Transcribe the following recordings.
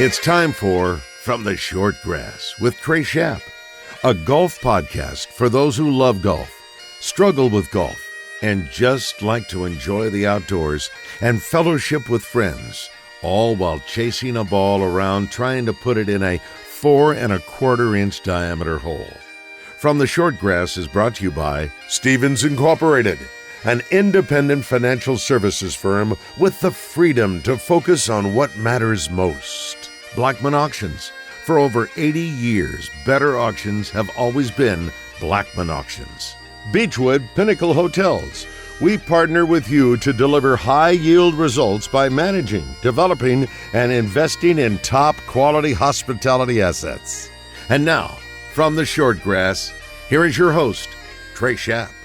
It's time for From the Short Grass with Trey, a golf podcast for those who love golf, struggle with golf, and just like to enjoy the outdoors and fellowship with friends, all while chasing a ball around trying to put it in a 4 1/4-inch diameter hole. From the Short Grass is brought to you by Stevens Incorporated, an independent financial services firm with the freedom to focus on what matters most. Blackman Auctions. For over 80 years, better auctions have always been Blackman Auctions. Beechwood Pinnacle Hotels. We partner with you to deliver high-yield results by managing, developing, and investing in top-quality hospitality assets. And now, from the Short Grass, here is your host, Trey.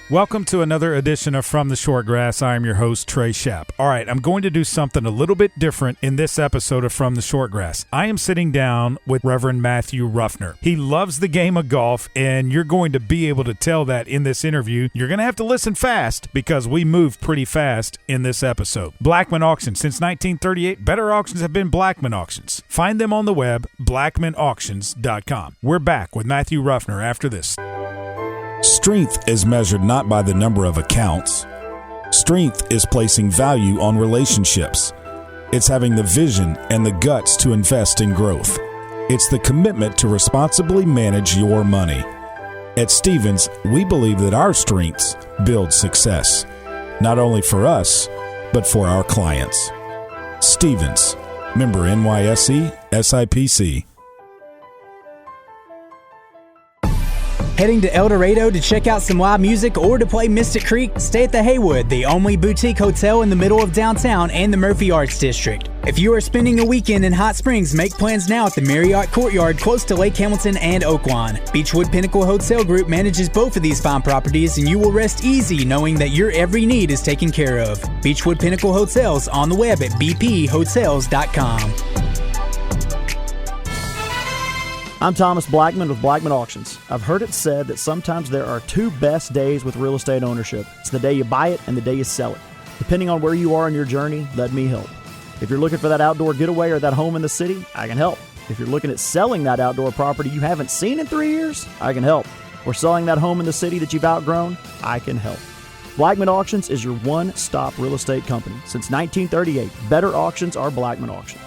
Welcome to another edition of From the Short Grass. I am your host, Trey. All right, I'm going to do something a little bit different in this episode of From the Short Grass. I am sitting down with Reverend Matthew Ruffner. He loves the game of golf, and you're going to be able to tell that in this interview. You're going to have to listen fast because we move pretty fast in this episode. Blackman Auctions. Since 1938, better auctions have been Blackman Auctions. Find them on the web, blackmanauctions.com. We're back with Matthew Ruffner after this. Strength is measured not by the number of accounts. Strength is placing value on relationships. It's having the vision and the guts to invest in growth. It's the commitment to responsibly manage your money. At Stevens, we believe that our strengths build success, not only for us, but for our clients. Stevens, member NYSE, SIPC. Heading to El Dorado to check out some live music or to play Mystic Creek? Stay at the Haywood, the only boutique hotel in the middle of downtown and the Murphy Arts District. If you are spending a weekend in Hot Springs, make plans now at the Marriott Courtyard close to Lake Hamilton and Oaklawn. Beechwood Pinnacle Hotel Group manages both of these fine properties, and you will rest easy knowing that your every need is taken care of. Beechwood Pinnacle Hotels on the web at bphotels.com. I'm Thomas Blackman with Blackman Auctions. I've heard it said that sometimes there are two best days with real estate ownership. It's the day you buy it and the day you sell it. Depending on where you are in your journey, let me help. If you're looking for that outdoor getaway or that home in the city, I can help. If you're looking at selling that outdoor property you haven't seen in 3 years, I can help. Or selling that home in the city that you've outgrown, I can help. Blackman Auctions is your one-stop real estate company. Since 1938, better auctions are Blackman Auctions.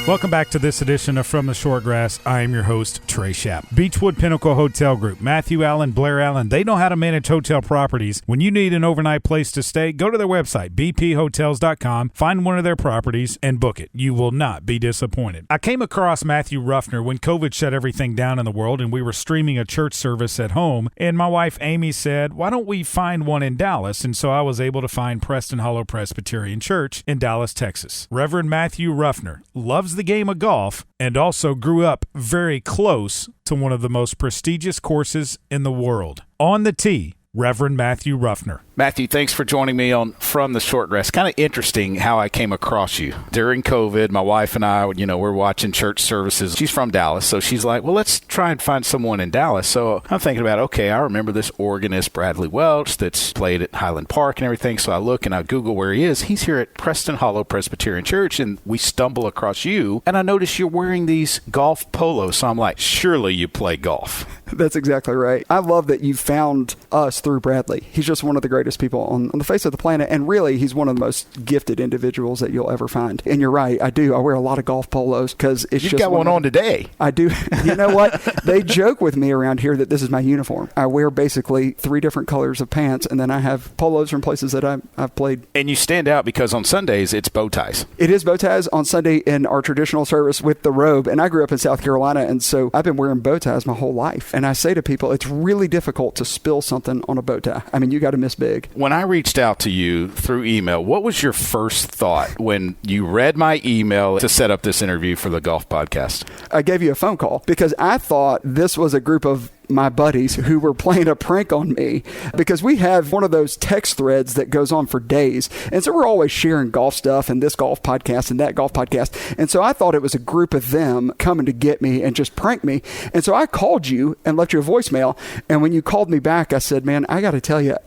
Welcome back to this edition of From the Short Grass. I am your host, Trey. Beechwood Pinnacle Hotel Group. Matthew Allen, Blair Allen, they know how to manage hotel properties. When you need an overnight place to stay, go to their website, bphotels.com, find one of their properties, and book it. You will not be disappointed. I came across Matthew Ruffner when COVID shut everything down in the world and we were streaming a church service at home, and my wife Amy said, why don't we find one in Dallas? And so I was able to find Preston Presbyterian Church in Dallas, Texas. Reverend Matthew Ruffner loves the game of golf and also grew up very close to one of the most prestigious courses in the world. On the tee, Reverend Matthew Ruffner. Matthew, thanks for joining me on From the Short Grass. Kind of interesting how I came across you. During COVID, my wife and I, we're watching church services. She's from Dallas, so she's like, well, let's try and find someone in Dallas. So I'm thinking about, okay, I remember this organist, Bradley Welch, that's played at Highland Park and everything. So I look and I Google where he is. He's here at Preston Presbyterian Church, and we stumble across you, and I notice you're wearing these golf polos. So I'm like, surely you play golf. That's exactly right. I love that you found us through Bradley. He's just one of the greatest people on the face of the planet, and really, he's one of the most gifted individuals that you'll ever find. And you're right, I do. I wear a lot of golf polos because it's You've just got one on today. I do. You know what? They joke with me around here that this is my uniform. I wear basically 3 different colors of pants, and then I have polos from places that I've played. And you stand out because on Sundays, it's bow ties. It is bow ties on Sunday in our traditional service with the robe, and I grew up in South Carolina, and so I've been wearing bow ties my whole life. And I say to people, it's really difficult to spill something on a bow tie. I mean, you got to miss big. When I reached out to you through email, what was your first thought when you read my email to set up this interview for the golf podcast? I gave you a phone call because I thought this was a group of my buddies who were playing a prank on me, because we have one of those text threads that goes on for days. And so we're always sharing golf stuff and this golf podcast and that golf podcast. And so I thought it was a group of them coming to get me and just prank me. And so I called you and left you a voicemail. And when you called me back, I said, man, I got to tell you,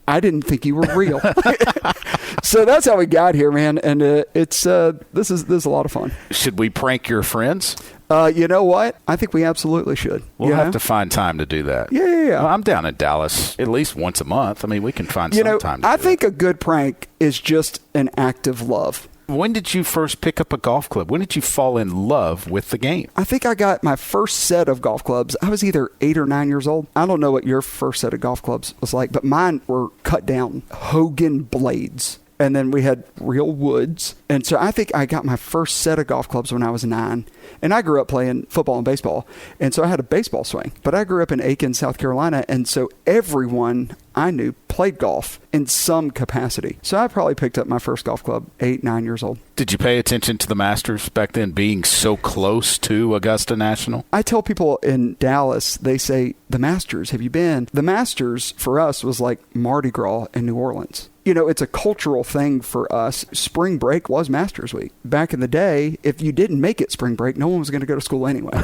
I didn't think you were real. So that's how we got here, man. And this is a lot of fun. Should we prank your friends? You know what? I think we absolutely should. We'll have to find time to do that. Yeah. Well, I'm down in Dallas at least once a month. I mean, we can find some time to I do think it. a good prank is just an act of love. When did you first pick up a golf club? When did you fall in love with the game? I think I got my first set of golf clubs. I was either 8 or 9 years old. I don't know what your first set of golf clubs was like, but mine were cut down Hogan blades. And then we had real woods. And so I think I got my first set of golf clubs when I was 9. And I grew up playing football and baseball. And so I had a baseball swing. But I grew up in Aiken, South Carolina. And so everyone I knew played golf in some capacity. So I probably picked up my first golf club 8, 9 years old. Did you pay attention to the Masters back then, being so close to Augusta National? I tell people in Dallas, they say, the Masters, have you been? The Masters for us was like Mardi Gras in New Orleans. It's a cultural thing for us. Spring break was Masters Week. Back in the day, if you didn't make it spring break, no one was going to go to school anyway.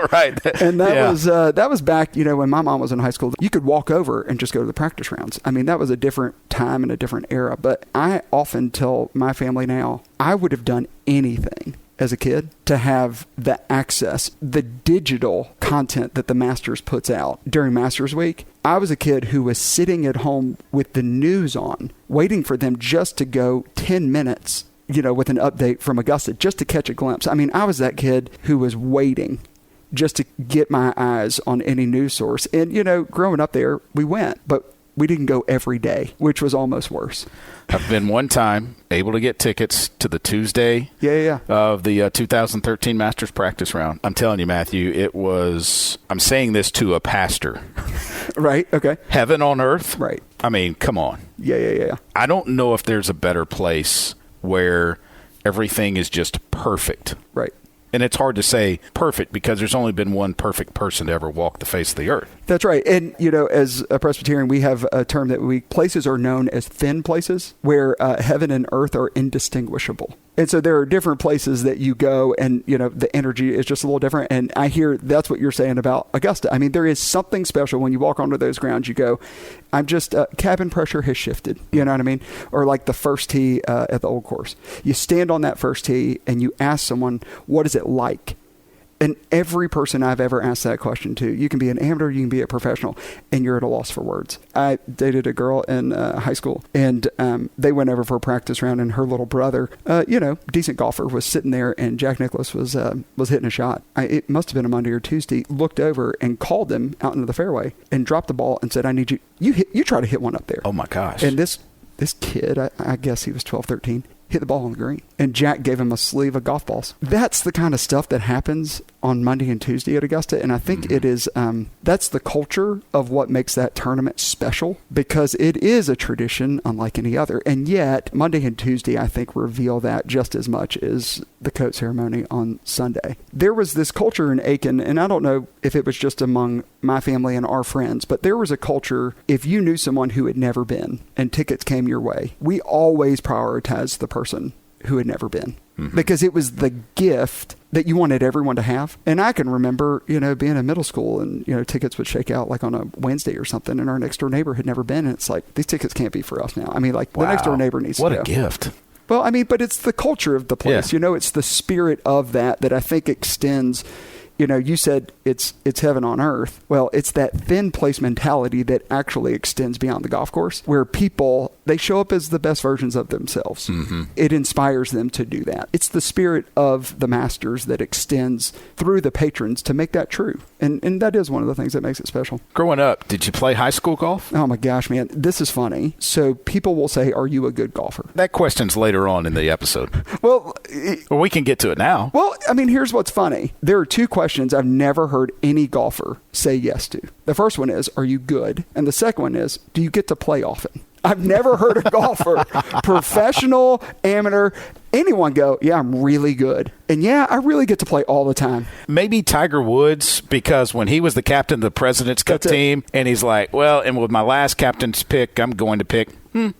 Right. And that was back, when my mom was in high school. You could walk over and just go to the practice rounds. I mean, that was a different time and a different era. But I often tell my family now, I would have done anything as a kid to have the access, the digital content that the Masters puts out during Masters Week. I was a kid who was sitting at home with the news on, waiting for them just to go 10 minutes, with an update from Augusta, just to catch a glimpse. I mean, I was that kid who was waiting just to get my eyes on any news source. And, growing up there, we went, but we didn't go every day, which was almost worse. I've been one time able to get tickets to the Tuesday of the 2013 Masters practice round. I'm telling you, Matthew, I'm saying this to a pastor. Right, okay. Heaven on earth. Right. I mean, come on. Yeah. I don't know if there's a better place where everything is just perfect. Right. And it's hard to say perfect because there's only been one perfect person to ever walk the face of the earth. That's right. And, as a Presbyterian, we have a term that places are known as thin places where heaven and earth are indistinguishable. And so there are different places that you go and, the energy is just a little different. And I hear that's what you're saying about Augusta. I mean, there is something special when you walk onto those grounds. You go, I'm just, cabin pressure has shifted. You know what I mean? Or like the first tee at the old course. You stand on that first tee and you ask someone, what is it like? And every person I've ever asked that question to, you can be an amateur, you can be a professional, and you're at a loss for words. I dated a girl in high school, and they went over for a practice round, and her little brother, decent golfer, was sitting there, and Jack Nicklaus was hitting a shot. It must have been a Monday or Tuesday. Looked over and called him out into the fairway and dropped the ball and said, "I need you. You try to hit one up there." Oh my gosh! And this kid, I guess he was 12, 13. Hit the ball on the green. And Jack gave him a sleeve of golf balls. That's the kind of stuff that happens on Monday and Tuesday at Augusta. And I think it is, that's the culture of what makes that tournament special, because it is a tradition unlike any other. And yet, Monday and Tuesday, I think, reveal that just as much as the coat ceremony on Sunday. There was this culture in Aiken, and I don't know if it was just among my family and our friends, but there was a culture, if you knew someone who had never been and tickets came your way, we always prioritized the person who had never been, because it was the gift that you wanted everyone to have. And I can remember, being in middle school and, tickets would shake out like on a Wednesday or something, and our next door neighbor had never been. And it's like, these tickets can't be for us now. I mean, like, the next door neighbor needs to go. What a gift. Well, I mean, but it's the culture of the place. Yeah. It's the spirit of that I think extends. You said it's heaven on earth. Well, it's that thin place mentality that actually extends beyond the golf course, where people, they show up as the best versions of themselves. Mm-hmm. It inspires them to do that. It's the spirit of the Masters that extends through the patrons to make that true. And that is one of the things that makes it special. Growing up, did you play high school golf? Oh my gosh, man. This is funny. So people will say, are you a good golfer? That question's later on in the episode. Well, we can get to it now. Well, I mean, here's what's funny. There are two questions I've never heard any golfer say yes to. The first one is, are you good? And the second one is, do you get to play often? I've never heard a golfer, professional, amateur, anyone go, yeah, I'm really good. And yeah, I really get to play all the time. Maybe Tiger Woods, because when he was the captain of the President's Cup team, and he's like, well, and with my last captain's pick, I'm going to pick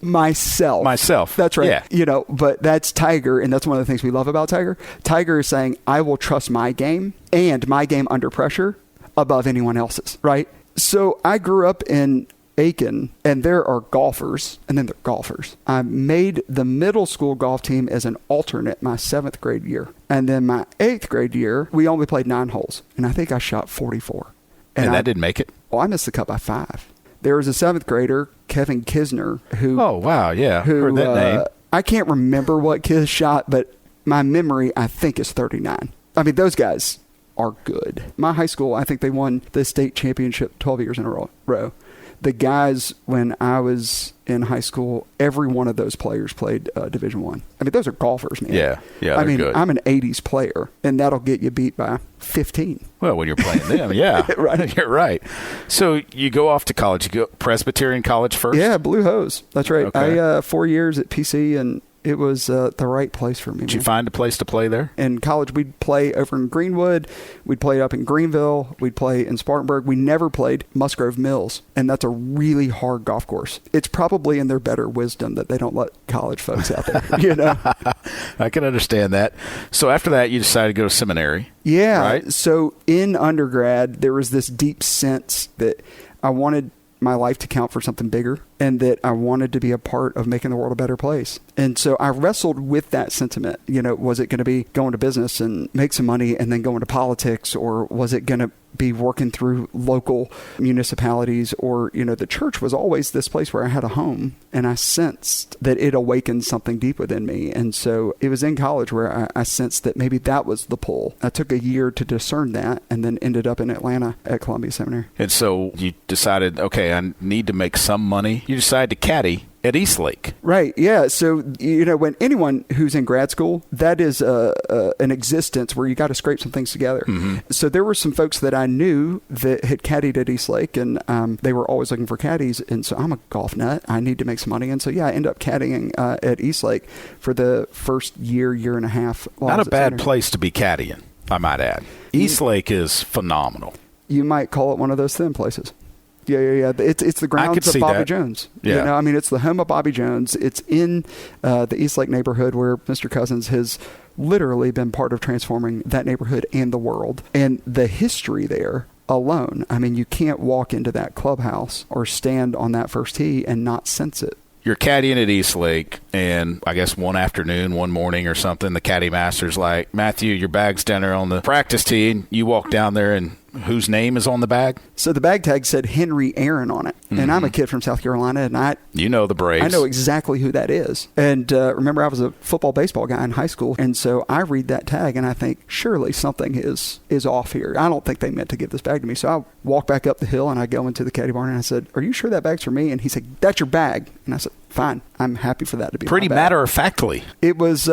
myself. That's right. Yeah. But that's Tiger, and that's one of the things we love about Tiger. Tiger is saying, I will trust my game and my game under pressure above anyone else's, right? So I grew up in Aiken, and there are golfers, and then there are golfers. I made the middle school golf team as an alternate my 7th grade year. And then my 8th grade year, we only played 9 holes, and I think I shot 44. And that didn't make it? Oh, I missed the cut by 5. There was a 7th grader, Kevin Kisner, who... Oh, wow, yeah. Heard that name. I can't remember what Kiz shot, but my memory, I think, is 39. I mean, those guys are good. My high school, I think they won the state championship 12 years in a row. The guys, when I was in high school, every one of those players played Division I. I mean, those are golfers, man. Yeah, I mean, good. I'm an 80s player, and that'll get you beat by 15. Well, when you're playing them, yeah. Right. You're right. So you go off to college. You go Presbyterian college first? Yeah, Blue Hose. That's right. Okay. I 4 years at PC, and it was the right place for me. Did you find a place to play there? In college, we'd play over in Greenwood. We'd play up in Greenville. We'd play in Spartanburg. We never played Musgrove Mills, and that's a really hard golf course. It's probably in their better wisdom that they don't let college folks out there, you know? I can understand that. So after that, you decided to go to seminary. Yeah. Right? So in undergrad, there was this deep sense that I wanted my life to count for something bigger, and that I wanted to be a part of making the world a better place. And so I wrestled with that sentiment. You know, was it going to be going to business and make some money and then go into politics, or was it going to be working through local municipalities, or, you know, the church was always this place where I had a home, and I sensed that it awakened something deep within me. And so it was in college where I sensed that maybe that was the pull. I took a year to discern that, and then ended up in Atlanta at Columbia Seminary. And so you decided, okay, I need to make some money. You decided to caddy at Eastlake. Right. Yeah. So, you know, when anyone who's in grad school, that is an existence where you got to scrape some things together. Mm-hmm. So there were some folks that I knew that had caddied at Eastlake, and they were always looking for caddies. And so I'm a golf nut. I need to make some money. And so, yeah, I ended up caddying at Eastlake for the first year and a half. Not a bad place to be caddying, I might add. Eastlake is phenomenal. You might call it one of those thin places. Yeah. It's the grounds of Bobby Jones. Yeah. You know, I mean, it's the home of Bobby Jones. It's in the Eastlake neighborhood where Mr. Cousins has literally been part of transforming that neighborhood and the world. And the history there alone, I mean, you can't walk into that clubhouse or stand on that first tee and not sense it. You're caddying at Eastlake, and I guess one afternoon, one morning or something, the caddy master's like, Matthew, your bag's down there on the practice tee. And you walk down there, and whose name is on the bag? So the bag tag said Henry Aaron on it. Mm-hmm. And I'm a kid from South Carolina, and you know the Braves. I know exactly who that is. And remember, I was a football, baseball guy in high school, and so I read that tag, and I think, surely something is off here. I don't think they meant to give this bag to me. So I walk back up the hill, and I go into the caddy barn, and I said, are you sure that bag's for me? And he said, that's your bag. And I said, fine. I'm happy for that to be pretty my bag. matter-of-factly. It was,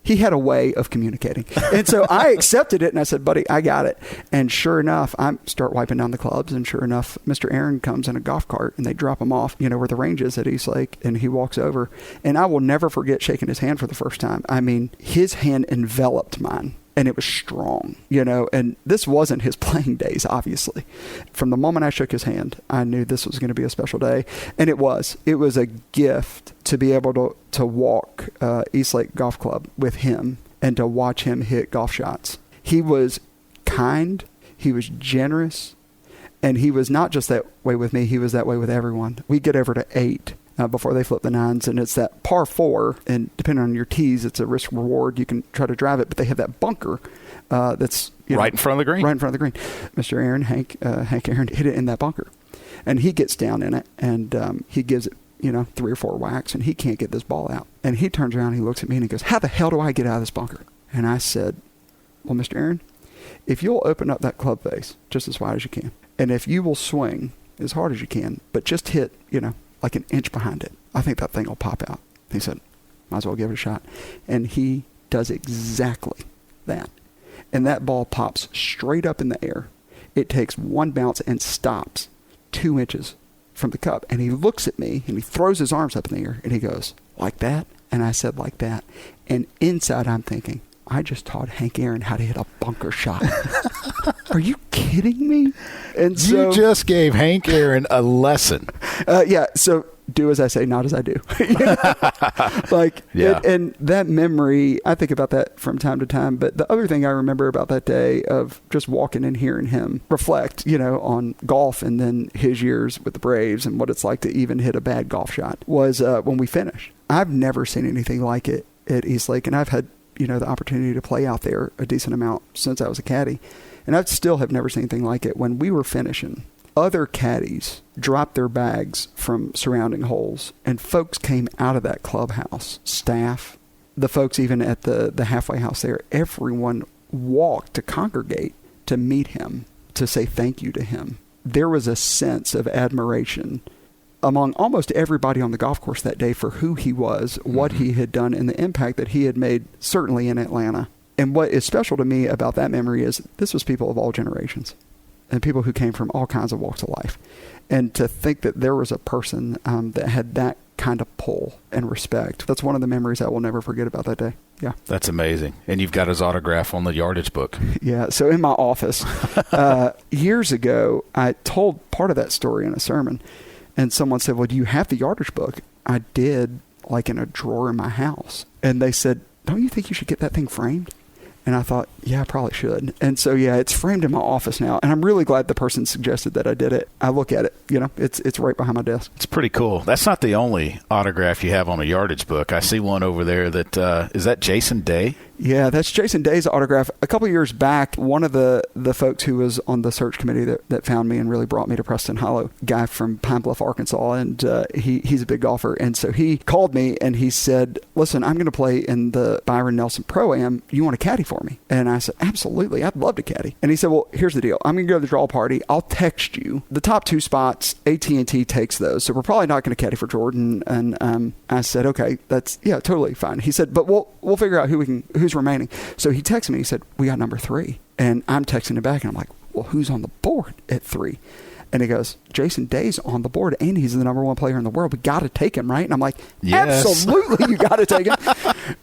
he had a way of communicating. And so I accepted it, and I said, buddy, I got it. And sure enough, I start wiping down the clubs, and sure enough, Mr. Aaron comes in a golf cart, and they drop him off, you know, where the range is at Eastlake, and he walks over. And I will never forget shaking his hand for the first time. I mean, his hand enveloped mine. And it was strong, you know, and this wasn't his playing days, obviously. From the moment I shook his hand, I knew this was going to be a special day. And it was. It was a gift to be able to walk Eastlake Golf Club with him and to watch him hit golf shots. He was kind. He was generous. And he was not just that way with me. He was that way with everyone. We get over to 8. Before they flip the 9s, and it's that par 4, and depending on your tees, it's a risk reward. You can try to drive it, but they have that bunker that's right in front of the green. Right in front of the green. Mr. Aaron, Hank Aaron, hit it in that bunker, and he gets down in it, and he gives it, 3 or 4 whacks, and he can't get this ball out. And he turns around, and he looks at me, and he goes, "How the hell do I get out of this bunker?" And I said, "Well, Mr. Aaron, if you'll open up that club face just as wide as you can, and if you will swing as hard as you can, but just hit, like an inch behind it, I think that thing will pop out." He said, "Might as well give it a shot." And he does exactly that. And that ball pops straight up in the air. It takes one bounce and stops 2 inches from the cup. And he looks at me, and he throws his arms up in the air, and he goes, "Like that?" And I said, "Like that." And inside I'm thinking, I just taught Hank Aaron how to hit a bunker shot. Are you kidding me? And so you just gave Hank Aaron a lesson. Yeah. So do as I say, not as I do. Like, yeah. And that memory, I think about that from time to time. But the other thing I remember about that day of just walking and hearing him reflect, on golf and then his years with the Braves and what it's like to even hit a bad golf shot was when we finished. I've never seen anything like it at Eastlake, and I've had, the opportunity to play out there a decent amount since I was a caddy. And I still have never seen anything like it. When we were finishing, other caddies dropped their bags from surrounding holes, and folks came out of that clubhouse, staff, the folks even at the halfway house there, everyone walked to congregate to meet him, to say thank you to him. There was a sense of admiration among almost everybody on the golf course that day for who he was, what he had done, and the impact that he had made, certainly in Atlanta. And what is special to me about that memory is this was people of all generations and people who came from all kinds of walks of life. And to think that there was a person that had that kind of pull and respect, that's one of the memories I will never forget about that day. Yeah. That's amazing. And you've got his autograph on the yardage book. Yeah. So in my office, years ago, I told part of that story in a sermon, and someone said, well, do you have the yardage book? I did, like in a drawer in my house. And they said, don't you think you should get that thing framed? And I thought, yeah, I probably should. And so, yeah, it's framed in my office now. And I'm really glad the person suggested that I did it. I look at it, it's right behind my desk. It's pretty cool. That's not the only autograph you have on a yardage book. I see one over there that, is that Jason Day? Yeah, that's Jason Day's autograph. A couple of years back, one of the folks who was on the search committee that found me and really brought me to Preston Hollow, guy from Pine Bluff, Arkansas, and he's a big golfer. And so he called me and he said, listen, I'm going to play in the Byron Nelson Pro-Am. You want to caddy for me? And I said, absolutely. I'd love to caddy. And he said, well, here's the deal. I'm going to go to the draw party. I'll text you. The top 2 spots, AT&T takes those. So we're probably not going to caddy for Jordan. And I said, okay, that's, totally fine. He said, but we'll figure out who's remaining. So he texted me. He said, we got number 3. And I'm texting him back, and I'm like, well, who's on the board at 3? And he goes, Jason Day's on the board, and he's the number 1 player in the world. We got to take him, right? And I'm like, yes. Absolutely, you got to take him.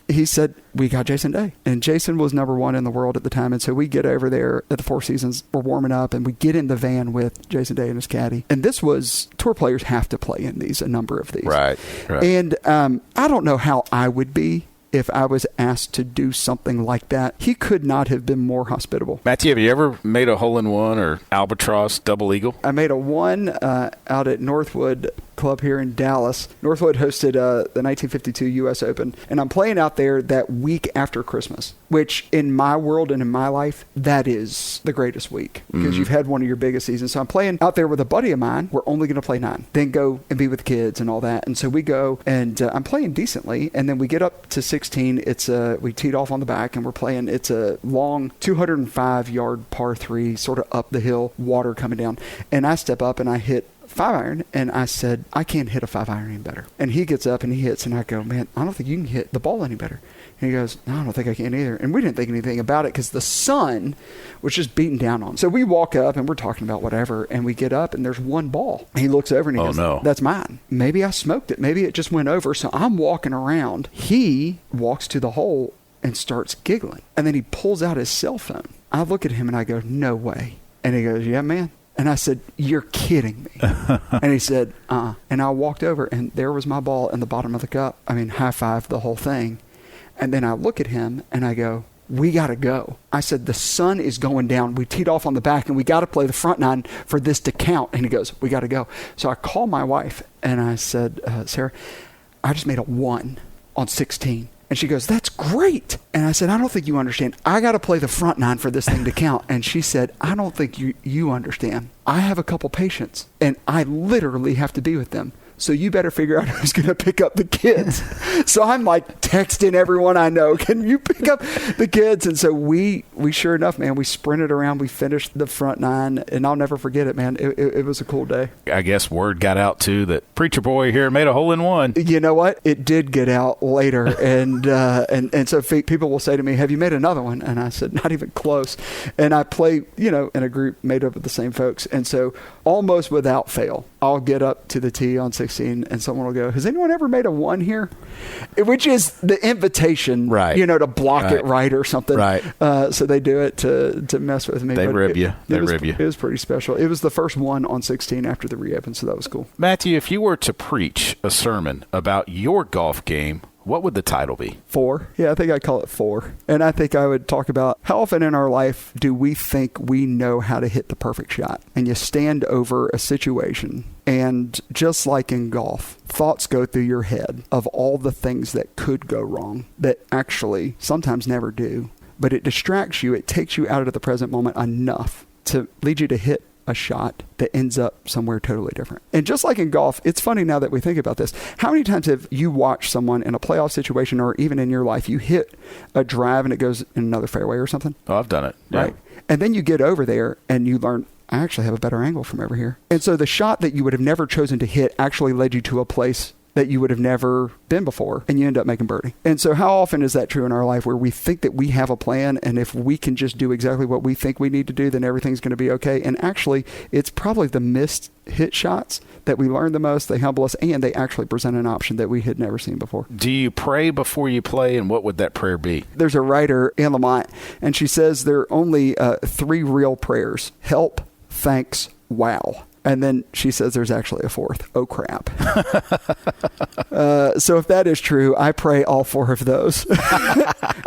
He said, we got Jason Day. And Jason was number 1 in the world at the time. And so we get over there at the Four Seasons. We're warming up, and we get in the van with Jason Day and his caddy. And this was, tour players have to play in these, a number of these. Right. And I don't know how I would be if I was asked to do something like that. He could not have been more hospitable. Matthew, have you ever made a hole-in-one or albatross double eagle? I made a 1 out at Northwood Club here in Dallas. Northwood hosted the 1952 U.S. Open, and I'm playing out there that week after Christmas, which in my world and in my life, that is the greatest week because you've had one of your biggest seasons. So I'm playing out there with a buddy of mine. We're only going to play 9, then go and be with the kids and all that. And so we go, and I'm playing decently, and then we get up to 16. It's we teed off on the back, and we're playing. It's a long 205-yard par 3, sort of up the hill, water coming down. And I step up and I hit 5-iron, and I said, I can't hit a 5-iron any better. And he gets up and he hits, and I go, man, I don't think you can hit the ball any better. And he goes, no, I don't think I can either. And we didn't think anything about it because the sun was just beating down on us. So we walk up and we're talking about whatever, and we get up and there's 1 ball. And he looks over and he goes, no, that's mine. Maybe I smoked it. Maybe it just went over. So I'm walking around. He walks to the hole and starts giggling. And then he pulls out his cell phone. I look at him and I go, no way. And he goes, yeah, man. And I said, you're kidding me. And he said, And I walked over, and there was my ball in the bottom of the cup. I mean, high-five the whole thing. And then I look at him, and I go, we got to go. I said, the sun is going down. We teed off on the back, and we got to play the front 9 for this to count. And he goes, we got to go. So I called my wife, and I said, Sarah, I just made a 1 on 16. And she goes, that's great. And I said, I don't think you understand. I got to play the front 9 for this thing to count. And she said, I don't think you understand. I have a couple patients, and I literally have to be with them. So you better figure out who's going to pick up the kids. So I'm like texting everyone I know, can you pick up the kids? And so we sure enough, man, we sprinted around. We finished the front 9, and I'll never forget it, man. It was a cool day. I guess word got out, too, that Preacher Boy here made a hole-in-one. You know what? It did get out later. And so people will say to me, have you made another one? And I said, not even close. And I play, in a group made up of the same folks. And so almost without fail, I'll get up to the tee on 16 and someone will go, has anyone ever made a 1 here? Which is the invitation, right, to block it right or something. Right. So they do it to mess with me. They rib you. It was pretty special. It was the first one on 16 after the reopen, so that was cool. Matthew, if you were to preach a sermon about your golf game, what would the title be? 4. Yeah, I think I'd call it 4. And I think I would talk about how often in our life do we think we know how to hit the perfect shot? And you stand over a situation, and just like in golf, thoughts go through your head of all the things that could go wrong that actually sometimes never do. But it distracts you. It takes you out of the present moment enough to lead you to hit a shot that ends up somewhere totally different. And just like in golf, it's funny now that we think about this. How many times have you watched someone in a playoff situation, or even in your life, you hit a drive and it goes in another fairway or something? Oh, I've done it. Yeah. Right. And then you get over there and you learn, I actually have a better angle from over here. And so the shot that you would have never chosen to hit actually led you to a place that you would have never been before, and you end up making birdie. And so how often is that true in our life, where we think that we have a plan, and if we can just do exactly what we think we need to do, then everything's going to be okay? And actually, it's probably the missed hit shots that we learn the most. They humble us, and they actually present an option that we had never seen before. Do you pray before you play, and what would that prayer be? There's a writer, Anne Lamott, and she says there are only 3 real prayers: help, thanks, wow. And then she says there's actually a 4th. Oh, crap. So if that is true, I pray all 4 of those.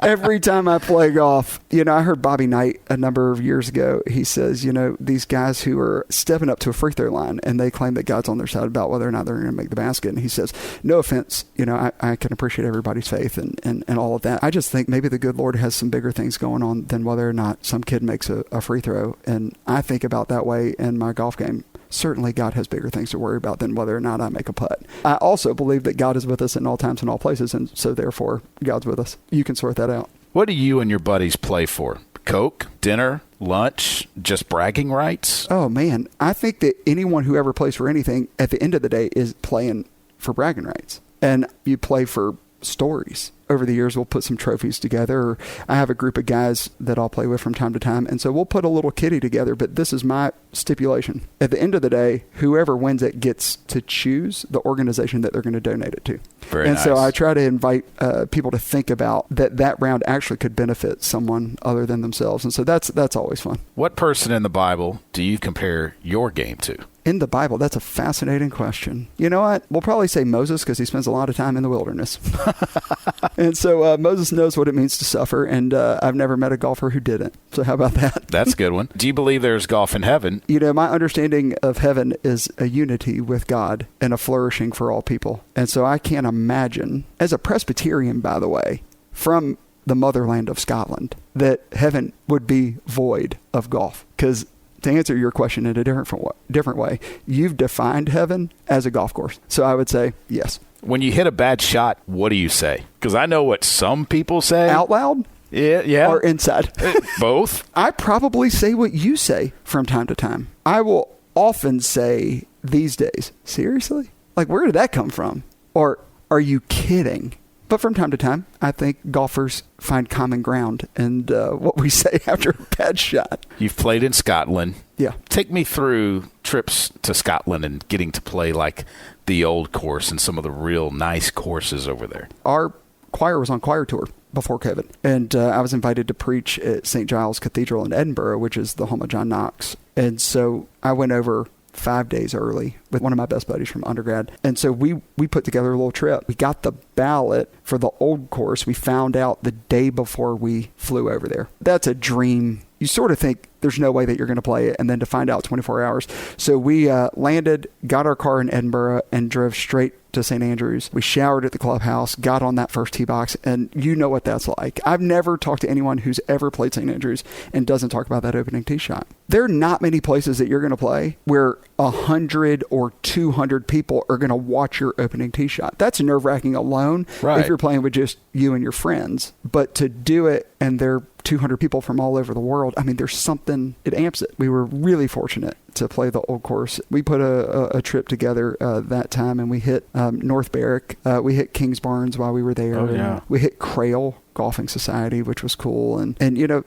Every time I play golf. I heard Bobby Knight a number of years ago. He says, these guys who are stepping up to a free throw line and they claim that God's on their side about whether or not they're going to make the basket. And he says, no offense, I can appreciate everybody's faith and all of that. I just think maybe the good Lord has some bigger things going on than whether or not some kid makes a free throw. And I think about that way in my golf game. Certainly God has bigger things to worry about than whether or not I make a putt. I also believe that God is with us in all times and all places, and so therefore God's with us. You can sort that out. What do you and your buddies play for? Coke, dinner, lunch, just bragging rights? Oh, man. I think that anyone who ever plays for anything at the end of the day is playing for bragging rights. And you play for stories. Over the years, we'll put some trophies together. Or I have a group of guys that I'll play with from time to time. And so we'll put a little kitty together. But this is my stipulation. At the end of the day, whoever wins it gets to choose the organization that they're going to donate it to. Very nice. So I try to invite people to think about that round actually could benefit someone other than themselves. And so that's always fun. What person in the Bible do you compare your game to? In the Bible, that's a fascinating question. You know what? We'll probably say Moses, because he spends a lot of time in the wilderness. And so Moses knows what it means to suffer, and I've never met a golfer who didn't. So how about that? That's a good one. Do you believe there's golf in heaven? My understanding of heaven is a unity with God and a flourishing for all people. And so I can't imagine, as a Presbyterian, by the way, from the motherland of Scotland, that heaven would be void of golf. Because to answer your question in a different way, you've defined heaven as a golf course. So I would say yes. When you hit a bad shot, what do you say? Because I know what some people say. Out loud? Yeah. Or inside? Both. I probably say what you say from time to time. I will often say these days, seriously? Like, where did that come from? Or, are you kidding? But from time to time, I think golfers find common ground in what we say after a bad shot. You've played in Scotland. Yeah. Take me through trips to Scotland and getting to play like the old course and some of the real nice courses over there. Our choir was on choir tour before COVID, and I was invited to preach at St. Giles Cathedral in Edinburgh, which is the home of John Knox. And so I went over 5 days early with one of my best buddies from undergrad. And so we put together a little trip. We got the ballot for the old course. We found out the day before we flew over there. That's a dream. You sort of think there's no way that you're going to play it, and then to find out 24 hours. So we landed, got our car in Edinburgh, and drove straight to St. Andrews. We showered at the clubhouse, got on that first tee box, and you know what that's like. I've never talked to anyone who's ever played St. Andrews and doesn't talk about that opening tee shot. There are not many places that you're going to play where 100 or 200 people are going to watch your opening tee shot. That's nerve-wracking alone if you're playing with just you and your friends. But to do it, and they're 200 people from all over the world, I mean, there's something, it amps it. We were really fortunate to play the old course. We put a trip together that time, and we hit North Berwick. We hit Kings Barnes while we were there. Oh, yeah. We hit Crail Golfing Society, which was cool. And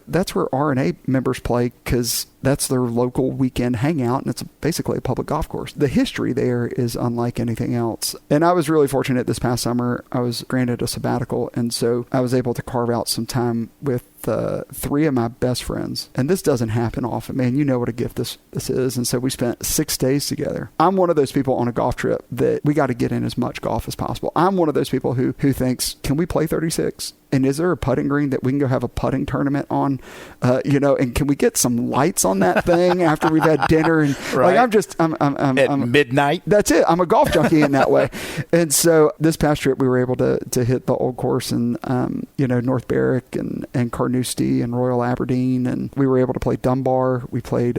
that's where R&A members play, because that's their local weekend hangout, and it's basically a public golf course. The history there is unlike anything else. And I was really fortunate this past summer. I was granted a sabbatical, and so I was able to carve out some time with 3 of my best friends. And this doesn't happen often, man. You know what a gift this is. And so we spent 6 days together. I'm one of those people on a golf trip that we got to get in as much golf as possible. I'm one of those people who thinks, can we play 36? And is there a putting green that we can go have a putting tournament on? And can we get some lights on that thing after we've had dinner? And right. I'm at midnight. That's it. I'm a golf junkie in that way. And so this past trip, we were able to hit the old course in, North Berwick and Carnoustie and Royal Aberdeen. And we were able to play Dunbar. We played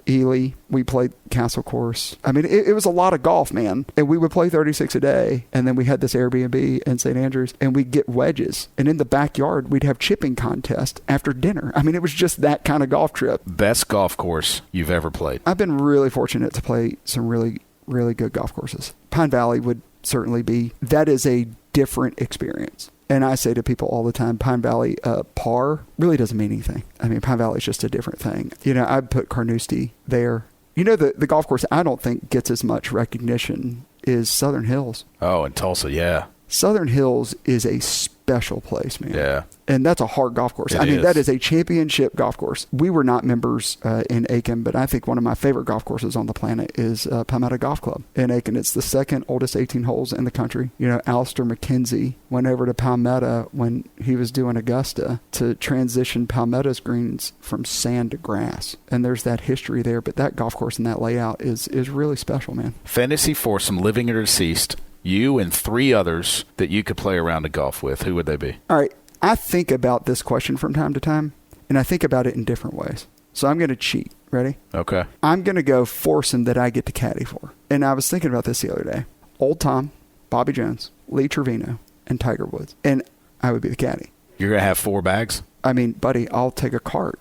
Ely. We played Castle Course. I mean, it was a lot of golf, man. And we would play 36 a day. And then we had this Airbnb in St. Andrews, and we'd get wedges. And in the backyard, we'd have chipping contest after dinner. I mean, it was just that kind of golf trip. Best golf course you've ever played? I've been really fortunate to play some really, really good golf courses. Pine Valley would certainly be. That is a different experience. And I say to people all the time, Pine Valley par really doesn't mean anything. I mean, Pine Valley is just a different thing. I'd put Carnoustie there. The golf course I don't think gets as much recognition is Southern Hills. Oh, in Tulsa, yeah. Southern Hills is a special place, man. Yeah. And that's a hard golf course. That is a championship golf course. We were not members in Aiken, but I think one of my favorite golf courses on the planet is Palmetto Golf Club in Aiken. It's the second oldest 18 holes in the country. Alistair McKenzie went over to Palmetto when he was doing Augusta to transition Palmetto's greens from sand to grass. And there's that history there, but that golf course and that layout is really special, man. Fantasy foursome, living or deceased, you and 3 others that you could play around a golf with. Who would they be? All right. I think about this question from time to time, and I think about it in different ways. So I'm going to cheat. Ready? Okay. I'm going to go foursome that I get to caddy for. And I was thinking about this the other day. Old Tom, Bobby Jones, Lee Trevino, and Tiger Woods. And I would be the caddy. You're going to have 4 bags? I mean, buddy, I'll take a cart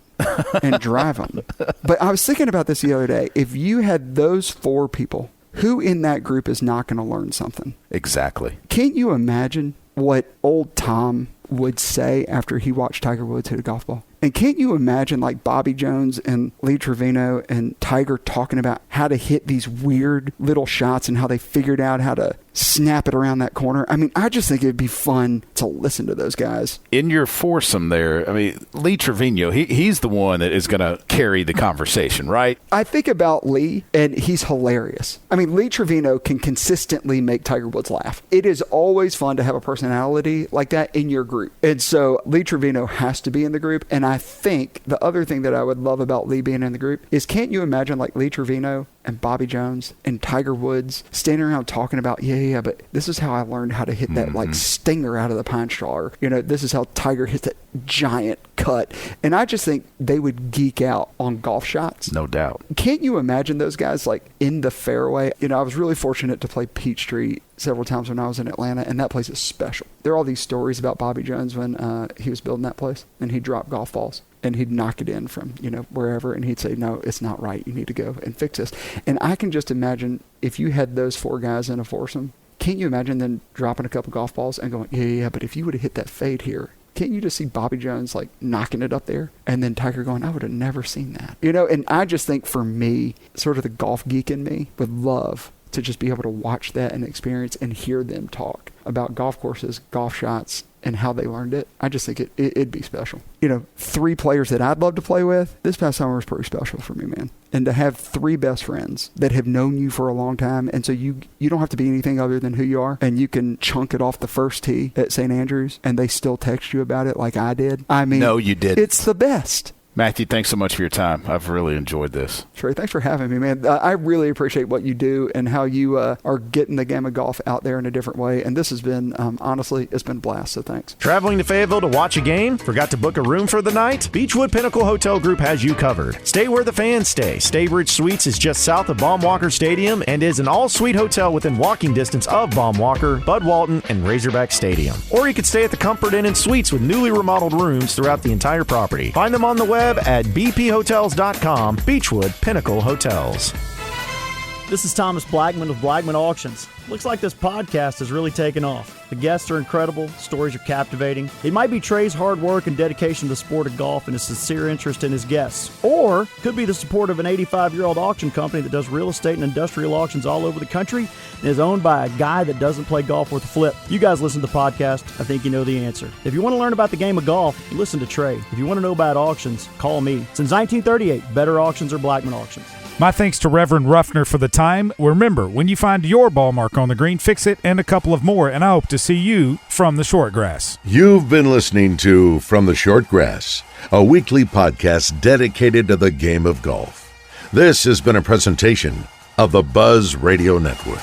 and drive them. But I was thinking about this the other day. If you had those 4 people, who in that group is not going to learn something? Exactly. Can't you imagine what old Tom would say after he watched Tiger Woods hit a golf ball? And can't you imagine like Bobby Jones and Lee Trevino and Tiger talking about how to hit these weird little shots and how they figured out how to snap it around that corner? I mean, I just think it'd be fun to listen to those guys. In your foursome there, I mean, Lee Trevino, he's the one that is going to carry the conversation, right? I think about Lee, and he's hilarious. I mean, Lee Trevino can consistently make Tiger Woods laugh. It is always fun to have a personality like that in your group. And so Lee Trevino has to be in the group. And I think the other thing that I would love about Lee being in the group is, can't you imagine like Lee Trevino and Bobby Jones and Tiger Woods standing around talking about, but this is how I learned how to hit that like stinger out of the pine straw. Or, this is how Tiger hits that giant cut. And I just think they would geek out on golf shots. No doubt. Can't you imagine those guys like in the fairway? I was really fortunate to play Peachtree several times when I was in Atlanta, and that place is special. There are all these stories about Bobby Jones when he was building that place, and he'd drop golf balls. And he'd knock it in from, wherever, and he'd say, no, it's not right. You need to go and fix this. And I can just imagine if you had those 4 guys in a foursome, can't you imagine them dropping a couple golf balls and going, but if you would have hit that fade here, can't you just see Bobby Jones like knocking it up there? And then Tiger going, I would have never seen that. And I just think for me, sort of the golf geek in me would love to just be able to watch that and experience and hear them talk about golf courses, golf shots, and how they learned it. I just think it'd be special. 3 players that I'd love to play with, this past summer was pretty special for me, man. And to have 3 best friends that have known you for a long time, and so you don't have to be anything other than who you are, and you can chunk it off the first tee at St. Andrews, and they still text you about it like I did. I mean, no, you didn't. It's the best. Matthew, thanks so much for your time. I've really enjoyed this. Trey, thanks for having me, man. I really appreciate what you do and how you are getting the game of golf out there in a different way. And this has been, honestly, it's been a blast, so thanks. Traveling to Fayetteville to watch a game? Forgot to book a room for the night? Beechwood Pinnacle Hotel Group has you covered. Stay where the fans stay. Staybridge Suites is just south of Baum-Walker Stadium and is an all-suite hotel within walking distance of Baum-Walker, Bud Walton, and Razorback Stadium. Or you could stay at the Comfort Inn and Suites with newly remodeled rooms throughout the entire property. Find them on the web web at bphotels.com. Beechwood Pinnacle Hotels. This is Thomas Blackman with Blackman Auctions. Looks like this podcast has really taken off. The guests are incredible, stories are captivating. It might be Trey's hard work and dedication to the sport of golf and his sincere interest in his guests. Or could be the support of an 85-year-old auction company that does real estate and industrial auctions all over the country and is owned by a guy that doesn't play golf worth a flip. You guys listen to the podcast. I think you know the answer. If you want to learn about the game of golf, listen to Trey. If you want to know about auctions, call me. Since 1938, Better Auctions or Blackman Auctions. My thanks to Reverend Ruffner for the time. Remember, when you find your ball mark on the green, fix it and a couple of more, and I hope to see you from the short grass. You've been listening to From the Short Grass, a weekly podcast dedicated to the game of golf. This has been a presentation of the Buzz Radio Network.